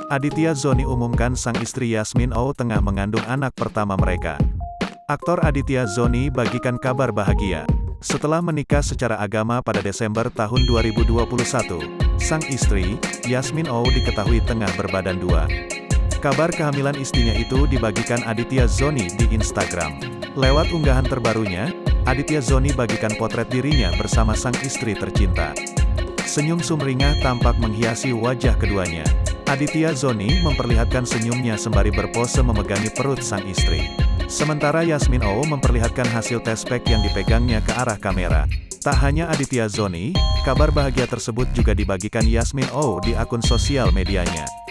Aditya Zoni umumkan sang istri Yasmin Oh tengah mengandung anak pertama mereka. Aktor Aditya Zoni bagikan kabar bahagia. Setelah menikah secara agama pada Desember tahun 2021, sang istri, Yasmin Oh diketahui tengah berbadan dua. Kabar kehamilan istrinya itu dibagikan Aditya Zoni di Instagram. Lewat unggahan terbarunya, Aditya Zoni bagikan potret dirinya bersama sang istri tercinta. Senyum sumringah tampak menghiasi wajah keduanya. Aditya Zoni memperlihatkan senyumnya sembari berpose memegangi perut sang istri. Sementara Yasmin Oh memperlihatkan hasil tes pack yang dipegangnya ke arah kamera. Tak hanya Aditya Zoni, kabar bahagia tersebut juga dibagikan Yasmin Oh di akun sosial medianya.